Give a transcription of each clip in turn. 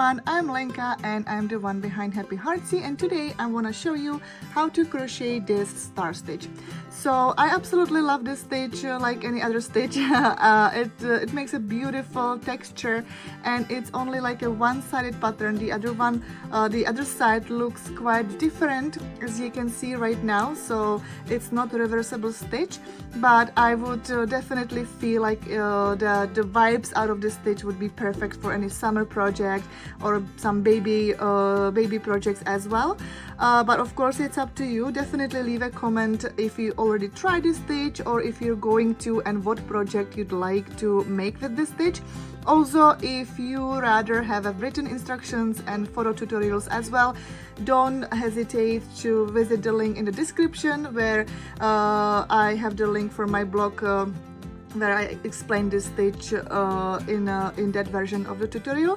everyone, I'm Lenka and I'm the one behind Happy Heartsy, and today I want to show you how to crochet this star stitch. So I absolutely love this stitch like any other stitch. It makes a beautiful texture, and it's only like a one-sided pattern. The other side looks quite different, as you can see right now. So it's not a reversible stitch, but I would definitely feel like the vibes out of this stitch would be perfect for any summer project or some baby projects as well. But of course it's up to you. Definitely leave a comment if you already tried this stitch, or if you're going to, and what project you'd like to make with this stitch. Also, if you rather have written instructions and photo tutorials as well, don't hesitate to visit the link in the description, where I have the link for my blog where I explain this stitch in that version of the tutorial.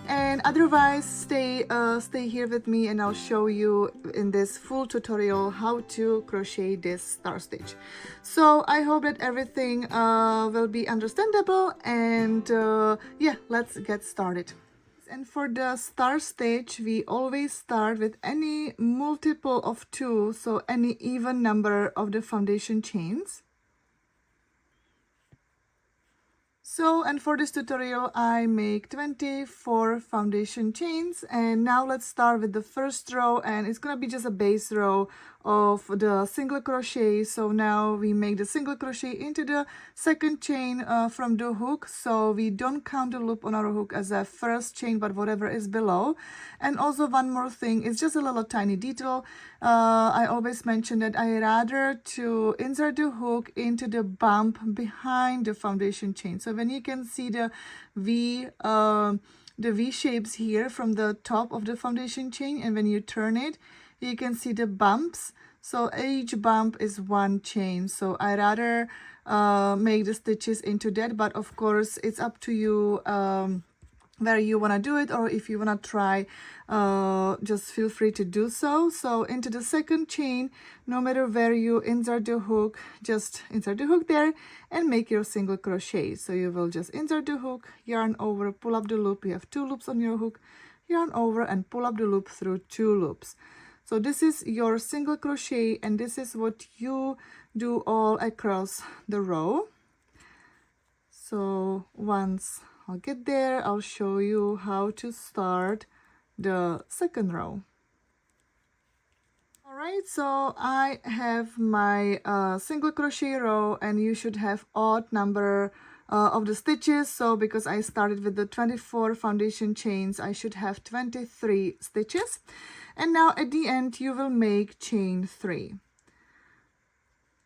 And otherwise, stay here with me, and I'll show you in this full tutorial how to crochet this star stitch. So I hope that everything will be understandable, and yeah, let's get started. And for the star stitch, we always start with any multiple of 2, so any even number of the foundation chains. So, and for this tutorial, I make 24 foundation chains, and now let's start with the first row, and it's gonna be just a base row of the single crochet. So now we make the single crochet into the second chain from the hook, so we don't count the loop on our hook as a first chain, but whatever is below. And also one more thing, it's just a little tiny detail. I always mention that I rather to insert the hook into the bump behind the foundation chain. So when you can see the V shapes here from the top of the foundation chain, and when you turn it, you can see the bumps. So each bump is one chain. So I rather make the stitches into that, but of course it's up to you where you want to do it, or if you want to try, just feel free to do so. So into the second chain, no matter where you insert the hook, just insert the hook there and make your single crochet. So you will just insert the hook, yarn over, pull up the loop. You have 2 loops on your hook, yarn over and pull up the loop through 2 loops. So this is your single crochet, and this is what you do all across the row. So once I'll get there, I'll show you how to start the second row. Alright, so I have my single crochet row, and you should have odd number of the stitches. So because I started with the 24 foundation chains, I should have 23 stitches. And now at the end, you will make chain 3.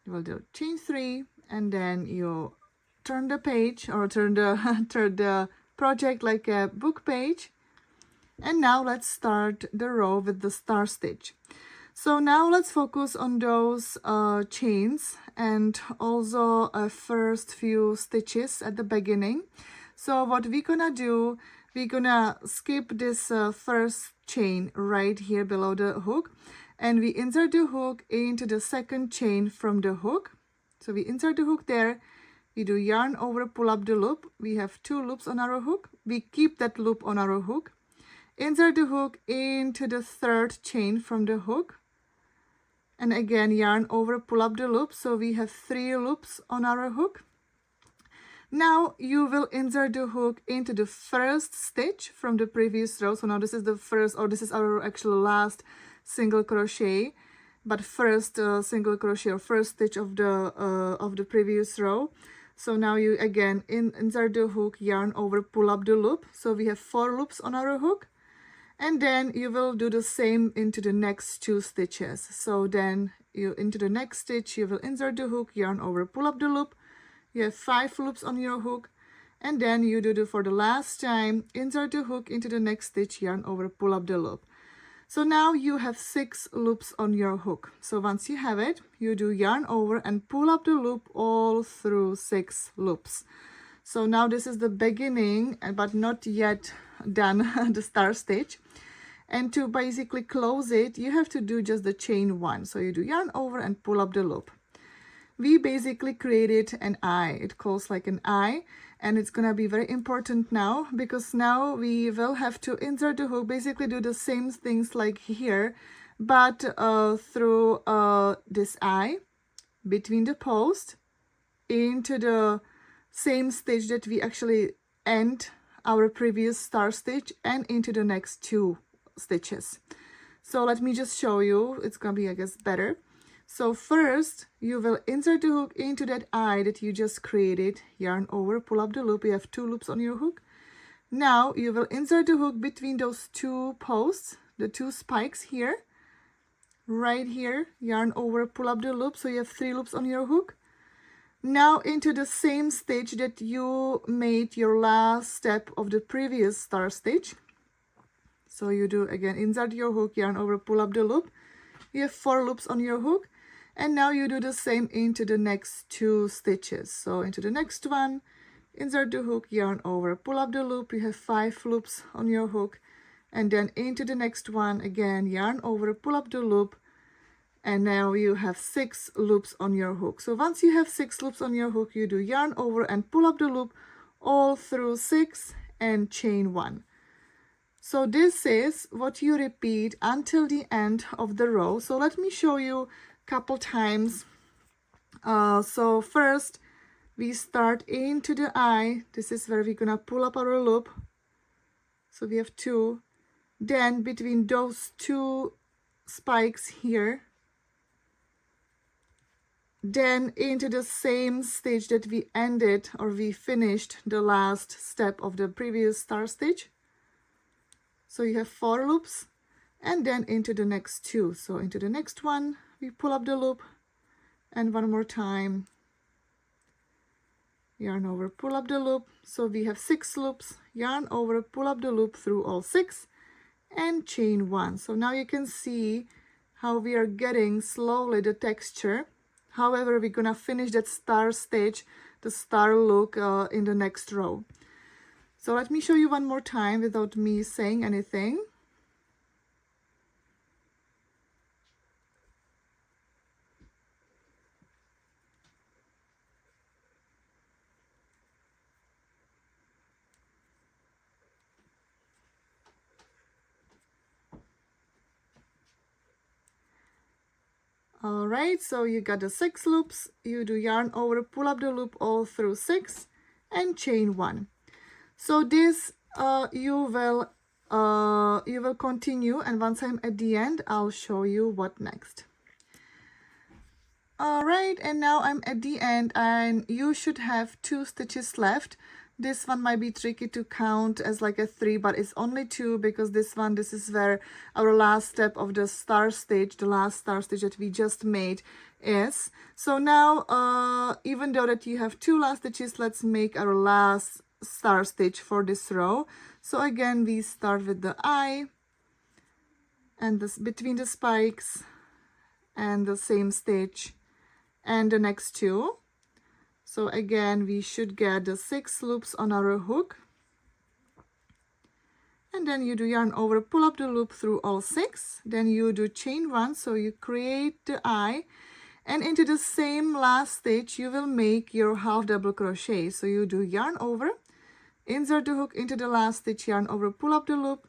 You will do chain 3, and then you turn the page, or turn the project like a book page. And now let's start the row with the star stitch. So now let's focus on those chains, and also first few stitches at the beginning. So what we're gonna do, we're gonna skip this first chain right here below the hook, and we insert the hook into the second chain from the hook. So we insert the hook there, we do yarn over, pull up the loop. We have 2 loops on our hook. We keep that loop on our hook. Insert the hook into the third chain from the hook, and again yarn over, pull up the loop. So we have 3 loops on our hook. Now you will insert the hook into the first stitch from the previous row. So now this is the first, or this is our actual last single crochet, but first single crochet or first stitch of the previous row. So now you again insert the hook, yarn over, pull up the loop. So we have 4 loops on our hook, and then you will do the same into the next 2 stitches. So then you into the next stitch, you will insert the hook, yarn over, pull up the loop. You have 5 loops on your hook, and then you do for the last time, insert the hook into the next stitch, yarn over, pull up the loop. So now you have 6 loops on your hook. So once you have it, you do yarn over and pull up the loop all through 6 loops. So now this is the beginning, but not yet done the star stitch. And to basically close it, you have to do just the chain 1. So you do yarn over and pull up the loop. we basically created an eye. It calls like an eye, and it's gonna be very important now, because now we will have to insert the hook, basically do the same things like here, but through this eye, between the post, into the same stitch that we actually end our previous star stitch, and into the next 2 stitches. So let me just show you. It's gonna be, I guess, better. So first you will insert the hook into that eye that you just created, yarn over, pull up the loop. You have 2 loops on your hook. Now you will insert the hook between those 2 posts, the 2 spikes here, right here, yarn over, pull up the loop. So you have 3 loops on your hook. Now into the same stitch that you made your last step of the previous star stitch. So you do again, insert your hook, yarn over, pull up the loop. You have 4 loops on your hook, and now you do the same into the next 2 stitches. So into the next one, insert the hook, yarn over, pull up the loop. You have 5 loops on your hook, and then into the next one again, yarn over, pull up the loop, and now you have 6 loops on your hook. So once you have 6 loops on your hook, you do yarn over and pull up the loop all through 6 and chain 1. So this is what you repeat until the end of the row. So let me show you a couple times. So first we start into the eye. This is where we're gonna pull up our loop. So we have 2. Then between those 2 spikes here, then into the same stitch that we ended, or we finished the last step of the previous star stitch. So you have 4 loops, and then into the next 2. So into the next one, we pull up the loop, and one more time, yarn over, pull up the loop. So we have 6 loops, yarn over, pull up the loop through all 6, and chain 1. So now you can see how we are getting slowly the texture. However, we're gonna finish that star stitch, the star look, in the next row. So let me show you one more time without me saying anything. All right, so you got the 6 loops. You do yarn over, pull up the loop all through 6, and chain 1. So this you will continue, and once I'm at the end, I'll show you what next. All right, and now I'm at the end, and you should have 2 stitches left. This one might be tricky to count as like a 3, but it's only 2, because this is where our last step of the star stitch, the last star stitch that we just made, is. So now even though that you have 2 last stitches, let's make our last star stitch for this row. So again, we start with the eye, and this between the spikes, and the same stitch, and the next 2. So again, we should get the 6 loops on our hook, and then you do yarn over, pull up the loop through all 6, then you do chain 1. So you create the eye, and into the same last stitch you will make your half double crochet. So you do yarn over, insert the hook into the last stitch, yarn over, pull up the loop.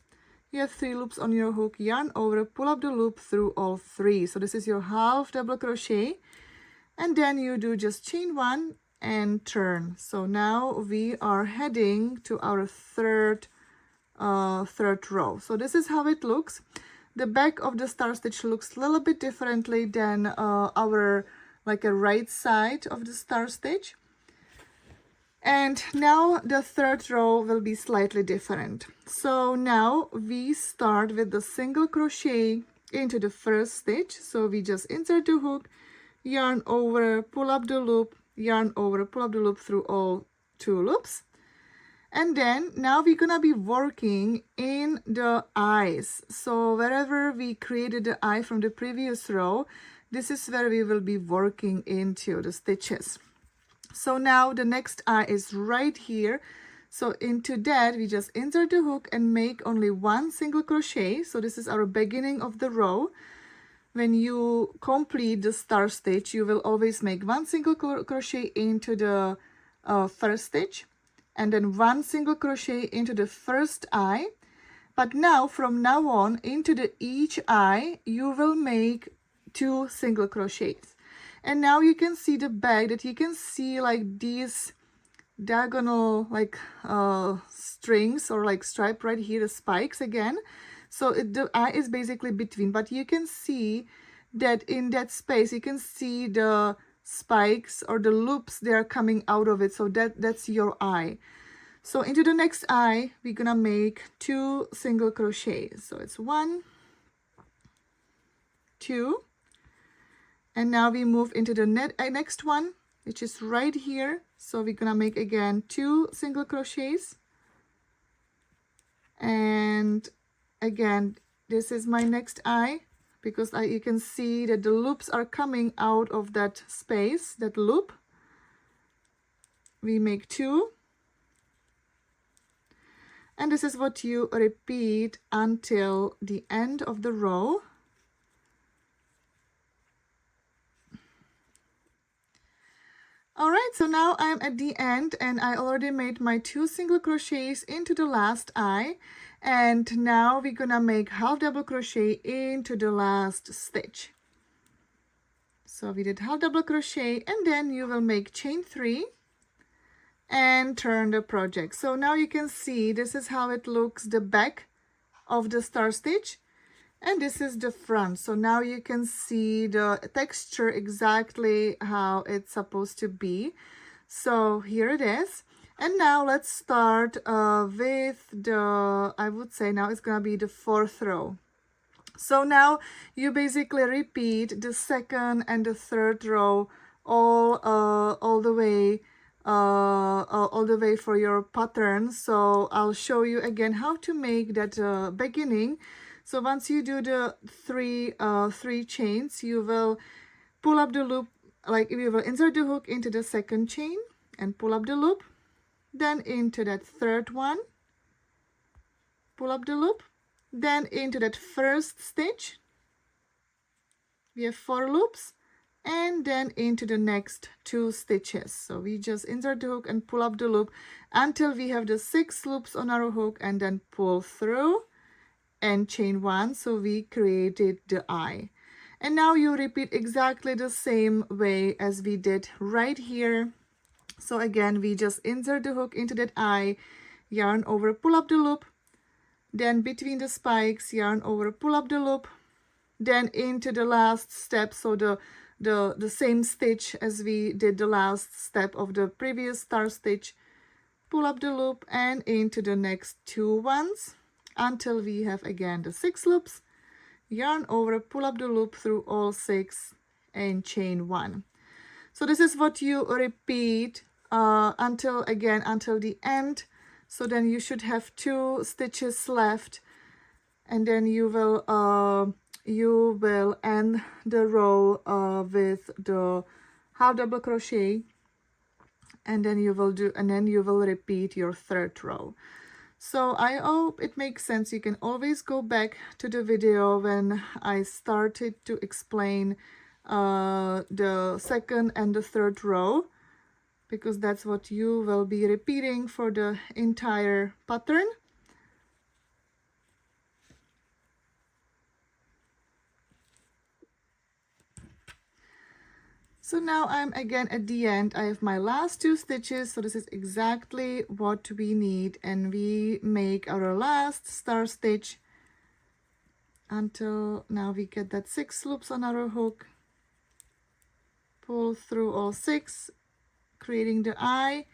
You have 3 loops on your hook, yarn over, pull up the loop through all 3. So this is your half double crochet, and then you do just chain 1 and turn. So now we are heading to our third row. So this is how it looks. The back of the star stitch looks a little bit differently than our like a right side of the star stitch. And now the third row will be slightly different. So now we start with the single crochet into the first stitch. So we just insert the hook, yarn over, pull up the loop, yarn over, pull up the loop through all 2 loops. And then now we're gonna be working in the eyes. So wherever we created the eye from the previous row, this is where we will be working into the stitches. So now the next eye is right here. So into that we just insert the hook and make only 1 single crochet. So this is our beginning of the row. when you complete the star stitch, you will always make one single crochet into the first stitch, and then one single crochet into the first eye. But now, from now on, into the each eye, you will make 2 single crochets. And now you can see the back, that you can see like these diagonal like strings or like stripe right here, the spikes again. So the eye is basically between, but you can see that in that space, you can see the spikes or the loops, they are coming out of it. So that's your eye. So into the next eye, we're gonna make 2 single crochets. So it's 1, 2, and now we move into the next one, which is right here. So we're gonna make again 2 single crochets, and again this is my next eye, because you can see that the loops are coming out of that space, that loop. We make 2, and this is what you repeat until the end of the row. All right, so now I'm at the end, and I already made my 2 single crochets into the last eye, and now we're gonna make half double crochet into the last stitch. So we did half double crochet, and then you will make chain 3 and turn the project. So now you can see this is how it looks, the back of the star stitch, and this is the front. So now you can see the texture exactly how it's supposed to be. So here it is. And now let's start with the, I would say now it's gonna be the 4th row. So now you basically repeat the 2nd and the 3rd row all the way for your pattern. So I'll show you again how to make that beginning. So once you do the three chains, you will pull up the loop, like you will insert the hook into the 2nd chain and pull up the loop, then into that 3rd one, pull up the loop, then into that 1st stitch. We have 4 loops, and then into the next 2 stitches. So we just insert the hook and pull up the loop until we have the 6 loops on our hook, and then pull through and chain 1. So we created the eye, and now you repeat exactly the same way as we did right here. So again, we just insert the hook into that eye, yarn over, pull up the loop, then between the spikes, yarn over, pull up the loop, then into the last step, so the same stitch as we did the last step of the previous star stitch, pull up the loop and into the next 2 ones until we have again the 6 loops, yarn over, pull up the loop through all 6 and chain 1. So this is what you repeat until the end. So then you should have 2 stitches left, and then you will end the row with the half double crochet, and then you will repeat your 3rd row. So I hope it makes sense. You can always go back to the video when I started to explain the 2nd and the 3rd row, because that's what you will be repeating for the entire pattern. So now I'm again at the end. I have my last 2 stitches, so this is exactly what we need, and we make our last star stitch until now we get that 6 loops on our hook, pull through all 6, creating the eye,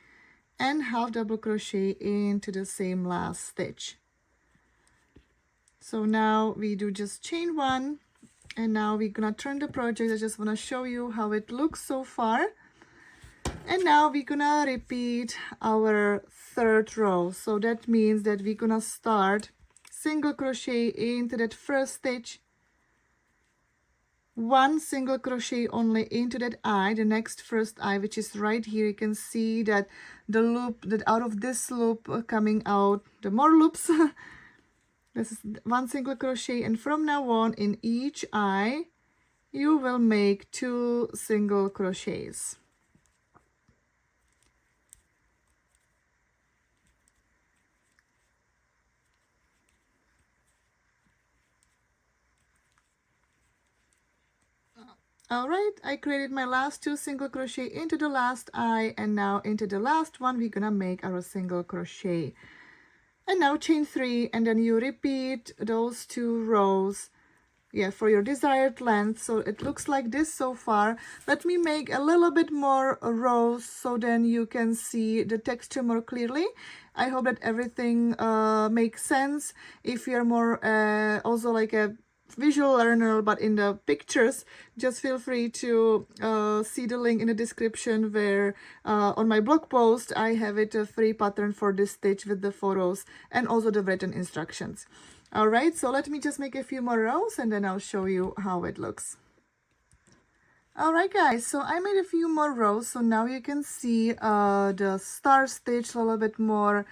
and half double crochet into the same last stitch. So now we do just chain 1, and now we're gonna turn the project. I just want to show you how it looks so far. And now we're gonna repeat our 3rd row. So that means that we're gonna start single crochet into that 1st stitch, 1 single crochet only into that eye, the next 1st eye, which is right here. You can see that the loop, that out of this loop coming out the more loops. This is 1 single crochet, and from now on in each eye you will make 2 single crochets. Alright, I created my last 2 single crochet into the last eye, and now into the last one we're gonna make our single crochet. And now chain 3, and then you repeat those 2 rows, yeah, for your desired length. So it looks like this so far. Let me make a little bit more rows so then you can see the texture more clearly. I hope that everything makes sense. If you're more also like a visual learner but in the pictures, just feel free to see the link in the description where on my blog post I have it a free pattern for this stitch with the photos and also the written instructions. All right, so let me just make a few more rows and then I'll show you how it looks. All right, guys, so I made a few more rows, so now you can see the star stitch a little bit more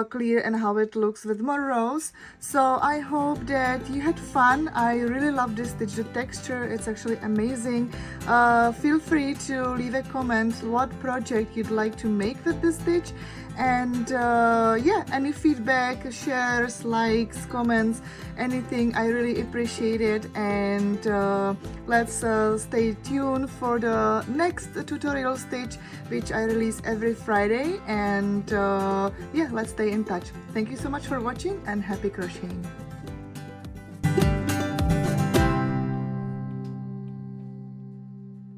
clear and how it looks with more rows. So I hope that you had fun. I really love this stitch, the texture, it's actually amazing. Feel free to leave a comment what project you'd like to make with this stitch. And yeah, any feedback, shares, likes, comments, anything, I really appreciate it. And let's stay tuned for the next tutorial stitch, which I release every Friday. And yeah, let's stay in touch. Thank you so much for watching and happy crocheting.